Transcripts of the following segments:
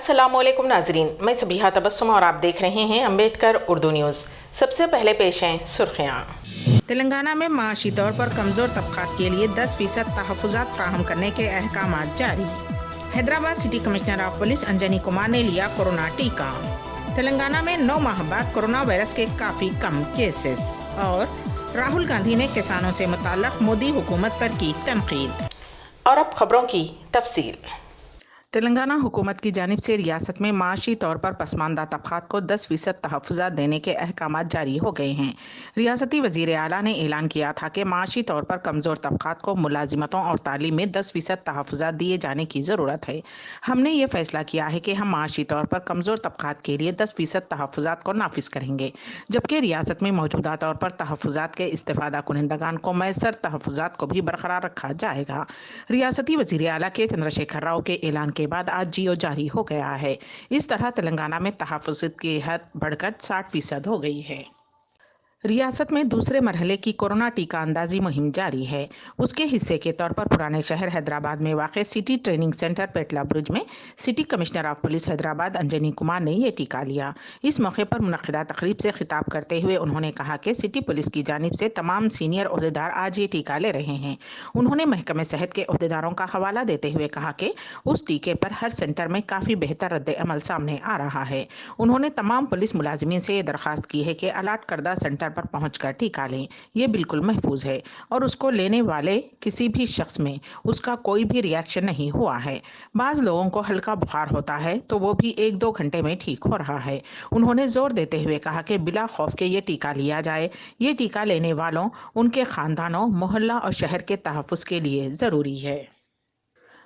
अस्सलामुअलैकुम नाजरीन, मैं सबीहा तबस्सुम और आप देख रहे हैं अम्बेडकर उर्दू न्यूज़। सबसे पहले पेश हैं सुर्खियाँ। तेलंगाना में माशी तौर पर कमज़ोर तबक़ात के लिए 10% तहफ़्फ़ुज़ात फ़राहम करने के अहकामात जारी। Hyderabad city commissioner of police Anjani Kumar ने लिया कोरोना टीका। तेलंगाना में 9 माह बाद कोरोना वायरस के काफ़ी कम केसेस। और राहुल गांधी ने किसानों से मुताल्लिक़ मोदी हुकूमत पर की तनक़ीद। और अब खबरों की तफसील। तेलंगाना हुकूमत की जानिब से रियासत में माशी तौर पर पसमानदा तबक़ात को 10% तहफ़्फ़ुज़ात देने के अहकामात जारी हो गए हैं। रियासती वज़ीर आला ने ऐलान किया था कि माशी तौर पर कमज़ोर तबक़ात को मुलाजिमतों और तालीम में 10% तहफ़्फ़ुज़ात दिए जाने की ज़रूरत है। हमने ये फ़ैसला किया है कि हम माशी तौर पर कमज़ोर तबक़ात के लिए 10% तहफ़्फ़ुज़ात को नाफिज करेंगे, जबकि रियासत में मौजूदा तौर पर तहफ़्फ़ुज़ात के इस्तिफ़ादा कुनिंदगान को मैसर तहफ़्फ़ुज़ात को भी बरकरार रखा जाएगा। रियासती वज़ीर आला के चंद्रशेखर राव के ऐलान के बाद आज जियो जारी हो गया है। इस तरह तेलंगाना में तहफ़्फ़ुज़ की हद बढ़कर 60% हो गई है। रियासत में दूसरे मरहले की कोरोना टीका अंदाजी मुहिम जारी है। उसके हिस्से के तौर पर पुराने शहर हैदराबाद में वाक़ सिटी ट्रेनिंग सेंटर पेटला ब्रिज में city commissioner of police Hyderabad Anjani Kumar ने ये टीका लिया। इस मौके पर मुनक़्क़िदा तक़रीब से खिताब करते हुए उन्होंने कहा कि सिटी पुलिस की जानिब से तमाम सीनियर ओहदेदार आज ये टीका ले रहे हैं। उन्होंने महकमे सेहत के ओहदेदारों का हवाला देते हुए कहा कि उस टीके पर हर सेंटर में काफ़ी बेहतर रद्द-ए-अमल सामने आ रहा है। उन्होंने तमाम पुलिस मुलाजिमीन से ये दरख्वास्त की है कि अलाट करदा सेंटर पर पहुंचकर टीका लें। ये बिल्कुल महफूज है और उसको लेने वाले किसी भी शख्स में उसका कोई भी रिएक्शन नहीं हुआ है। बाज़ लोगों को हल्का बुखार होता है तो वो भी 1-2 घंटे में ठीक हो रहा है। उन्होंने जोर देते हुए कहा कि बिला खौफ के ये टीका लिया जाए। ये टीका लेने वालों, उनके ख़ानदानों, मोहल्ला और शहर के तहफ़्फ़ुज़ के लिए ज़रूरी है।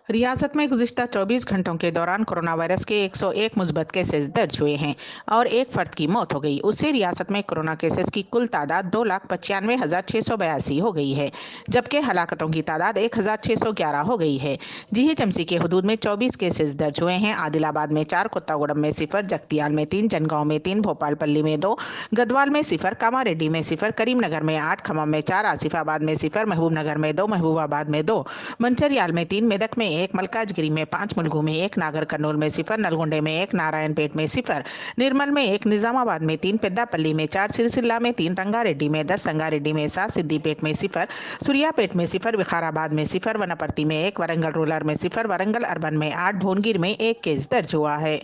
रियासत में गुज़िश्ता 24 घंटों के दौरान कोरोना वायरस के 101 मुस्बत केसेस दर्ज हुए हैं और एक फ़र्द की मौत हो गई। उससे रियासत में कोरोना केसेस की कुल तादाद 2,95,682 हो गई है, जबकि हलाकतों की तादाद 1,611 हो गई है। जीही-चमसी के हदूद में 24 केसेस दर्ज हुए हैं। आदिलाबाद में 4, कोत्तागुड़म में 0, जगतियाल में 3, जनगांव में 3, भोपालपल्ली में 2, गदवाल में 0, कामारेड्डी में 0, करीमनगर में 8, खम्मम में 4, आसिफाबाद में 0, महबूबनगर में 2, महबूबाबाद में 2, मंचरियाल में 3, मेदक में 1, मलकाजगिरी में 5, मुलगू में 1, नागर कर्नूल में 0, नलगोंडे में 1, नारायणपेट में 0, निर्मल में 1, निजामाबाद में 3, पेद्दापल्ली में 4, सिरसिल्ला में 3, रंगारेड्डी में 10, संगारेड्डी में 7, सिद्दीपेट में 0, सूर्यापेट में 0, विखाराबाद में 0, वनपर्ती में 1, वरंगल रूरल में 0, वरंगल अर्बन में 8, भोनगिर में 1 केस दर्ज हुआ है।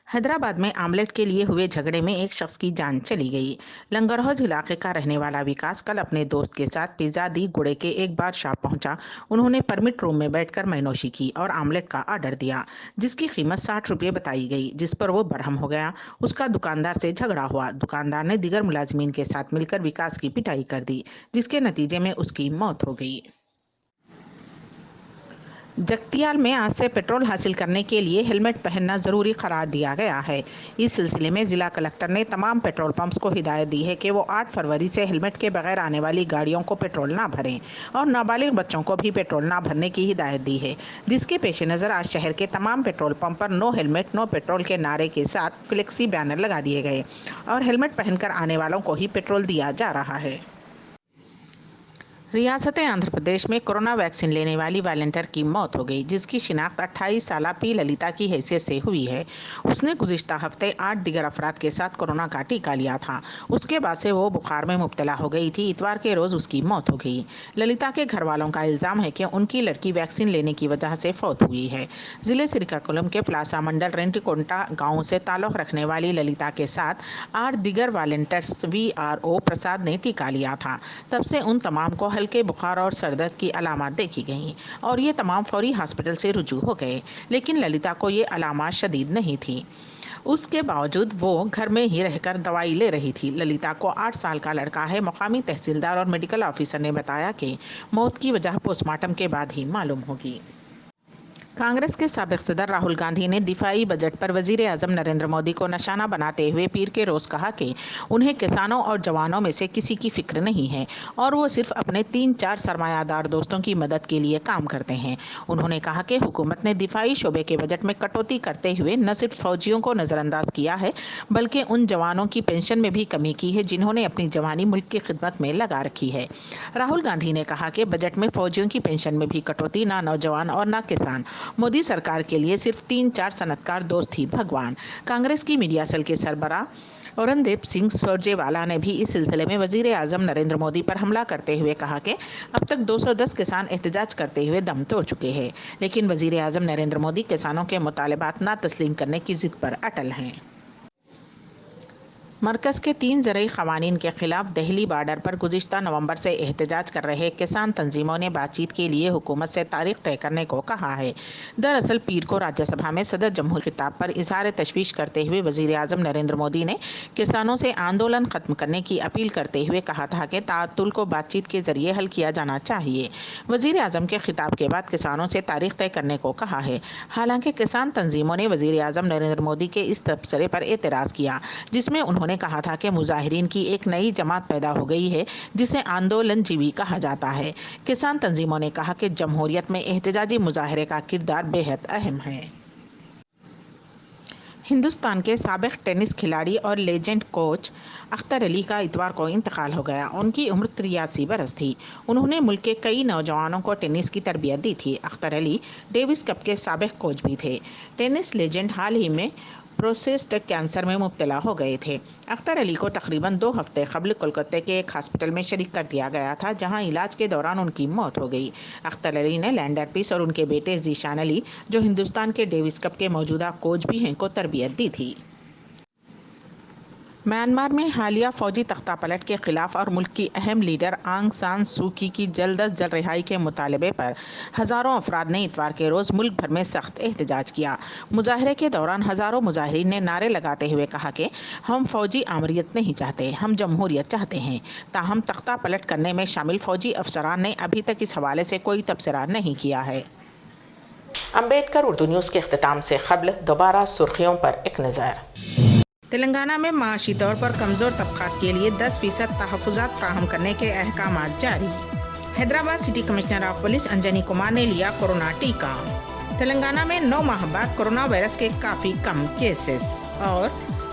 हैदराबाद में आमलेट के लिए हुए झगड़े में एक शख्स की जान चली गई। लंगरहौज इलाके का रहने वाला विकास कल अपने दोस्त के साथ पिज़्ज़ा दी गुड़े के एक बार शॉप पहुंचा। उन्होंने परमिट रूम में बैठकर मैनोशी की और आमलेट का ऑर्डर दिया, जिसकी कीमत 60 रुपये बताई गई, जिस पर वो बरहम हो गया। उसका दुकानदार से झगड़ा हुआ। दुकानदार ने दीगर मुलाजमीन के साथ मिलकर विकास की पिटाई कर दी, जिसके नतीजे में उसकी मौत हो गई। जगतियाल में आज से पेट्रोल हासिल करने के लिए हेलमेट पहनना ज़रूरी करार दिया गया है। इस सिलसिले में ज़िला कलेक्टर ने तमाम पेट्रोल पंप्स को हिदायत दी है कि वो 8 फरवरी से हेलमेट के बगैर आने वाली गाड़ियों को पेट्रोल ना भरें और नाबालिग बच्चों को भी पेट्रोल ना भरने की हिदायत दी है, जिसके पेश नज़र आज शहर के तमाम पेट्रोल पंप पर नो हेलमेट नो पेट्रोल के नारे के साथ फ्लेक्सी बैनर लगा दिए गए और हेलमेट पहनकर आने वालों को ही पेट्रोल दिया जा रहा है। रियासत आंध्र प्रदेश में कोरोना वैक्सीन लेने वाली वॉलंटियर की मौत हो गई, जिसकी शिनाख्त 28 साला पी ललिता की हैसियत से हुई है। उसने गुज़िश्ता हफ्ते 8 दीगर अफराद के साथ कोरोना का टीका लिया था। उसके बाद से वो बुखार में मुब्तला हो गई थी। इतवार के रोज़ उसकी मौत हो गई। ललिता के घर वालों का इल्ज़ाम है कि उनकी लड़की वैक्सीन लेने की वजह से फौत हुई है। ज़िले श्रीकाकुलम के प्लासा मंडल रेंटिकोंटा गाँव से ताल्लुक़ रखने वाली ललिता के साथ 8 दीगर वॉलंटियर्स VRO प्रसाद ने टीका लिया था। तब से उन तमाम को हल्के बुखार और सर दर्द की अलामत देखी गईं और ये तमाम फौरी हॉस्पिटल से रुजू हो गए, लेकिन ललिता को ये अलामत शदीद नहीं थी। उसके बावजूद वो घर में ही रहकर दवाई ले रही थी। ललिता को 8 साल का लड़का है। मुकामी तहसीलदार और मेडिकल ऑफिसर ने बताया कि मौत की वजह पोस्टमार्टम के बाद ही मालूम होगी। कांग्रेस के साबिक सदर राहुल गांधी ने दिफाई बजट पर वजीर आज़म नरेंद्र मोदी को निशाना बनाते हुए पीर के रोज़ कहा कि उन्हें किसानों और जवानों में से किसी की फिक्र नहीं है और वो सिर्फ अपने 3-4 सरमायादार दोस्तों की मदद के लिए काम करते हैं। उन्होंने कहा कि हुकूमत ने दिफाई शोबे के बजट में कटौती करते हुए न सिर्फ फौजियों को नज़रअंदाज किया है, बल्कि उन जवानों की पेंशन में भी कमी की है जिन्होंने अपनी जवानी मुल्क की खिदमत में लगा रखी है। राहुल गांधी ने कहा कि बजट में फौजियों की पेंशन में भी कटौती, ना नौजवान और ना किसान मोदी सरकार के लिए सिर्फ 3-4 सनतकार दोस्त ही भगवान। कांग्रेस की मीडिया सेल के सरबराह औरंगजेब सिंह सुरजेवाला ने भी इस सिलसिले में वजीर आजम नरेंद्र मोदी पर हमला करते हुए कहा कि अब तक 210 किसान एहतजाज करते हुए दम तोड़ चुके हैं, लेकिन वजीर आजम नरेंद्र मोदी किसानों के मुतालबात ना तस्लीम करने की जिद पर अटल हैं। मरकज़ के 3 ज़रई क़वानीन के ख़िलाफ़ दहली बॉर्डर पर गुज़िश्ता नवंबर से एहतजाज कर रहे किसान तंजीमों ने बातचीत के लिए हुकूमत से तारीख तय करने को कहा है। दरअसल पीर को राज्यसभा में सदर जमहूर खिताब पर इज़हार तशवीश करते हुए वज़ीर आज़म नरेंद्र मोदी ने किसानों से आंदोलन ख़त्म करने की अपील करते हुए कहा था कि ताअत्तुल को बातचीत के ज़रिए हल किया जाना चाहिए। वज़ीर आज़म के खिताब के बाद किसानों से तारीख तय करने को कहा है। हालांकि किसान तंजीमों ने वज़ीर आज़म नरेंद्र मोदी के इस तबसरे पर एतराज़ किया, जिसमें उन्होंने कहा था कि मुजाहिरीन की एक नई जमात पैदा हो गई है जिसे आंदोलन जीवी कहा जाता है। किसान तंजीमों ने कहा कि जमहूरियत में एहतजाजी मुजाहरे का किरदार बेहद अहम है। हिंदुस्तान के साबिक टेनिस खिलाड़ी और लेजेंड कोच अख्तर अली का इतवार को इंतकाल हो गया। उनकी उम्र 83 बरस थी। उन्होंने मुल्क के कई नौजवानों को टेनिस की तरबियत दी थी। अख्तर अली डेविस कप के साबिक कोच भी थे। टेनिस लेजेंड हाल ही में प्रोस्टेट कैंसर में मुब्तला हो गए थे। अख्तर अली को तकरीबन 2 हफ्ते कबल कोलकाता के एक हॉस्पिटल में शरीक कर दिया गया था, जहां इलाज के दौरान उनकी मौत हो गई। अख्तर अली ने लैंडर पीस और उनके बेटे ज़ीशान अली, जो हिंदुस्तान के डेविस कप के मौजूदा कोच भी हैं, को तरबियत दी थी। म्यांमार में हालिया फौजी तख्तापलट के खिलाफ और मुल्क की अहम लीडर आंग सान सू की जल्द अज जल्द रिहाई के मुतालबे पर हज़ारों अफराद ने इतवार के रोज़ मुल्क भर में सख्त एहतजाज किया। मुजाहरे के दौरान हज़ारों मुजाहिरीन ने नारे लगाते हुए कहा कि हम फौजी आमरीत नहीं चाहते, हम जमहूरियत चाहते हैं। ताहम तख्ता पलट करने में शामिल फौजी अफसरान ने अभी तक इस हवाले से कोई तबसरा नहीं किया है। अम्बेडकर उर्दू न्यूज़ के अख्तिताम से क़ब्ल दोबारा सुर्खियों पर एक नज़र। तेलंगाना में माशी तौर पर कमज़ोर तबक़ात के लिए 10% तहफ़्फ़ुज़ात फ़राहम करने के अहकामात जारी। Hyderabad city commissioner of police Anjani Kumar ने लिया कोरोना टीका। तेलंगाना में 9 माह बाद कोरोना वायरस के काफ़ी कम केसेस। और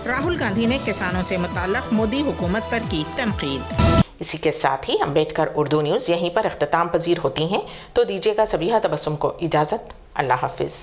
राहुल गांधी ने किसानों से मुताल्लिक़ मोदी हुकूमत पर की तनक़ीद। इसी के साथ ही अम्बेडकर उर्दू न्यूज़ यहीं पर अख्तिताम पजीर होती हैं, तो दीजिएगा सबीहा तबस्सुम को इजाज़त। अल्लाह हाफिज़।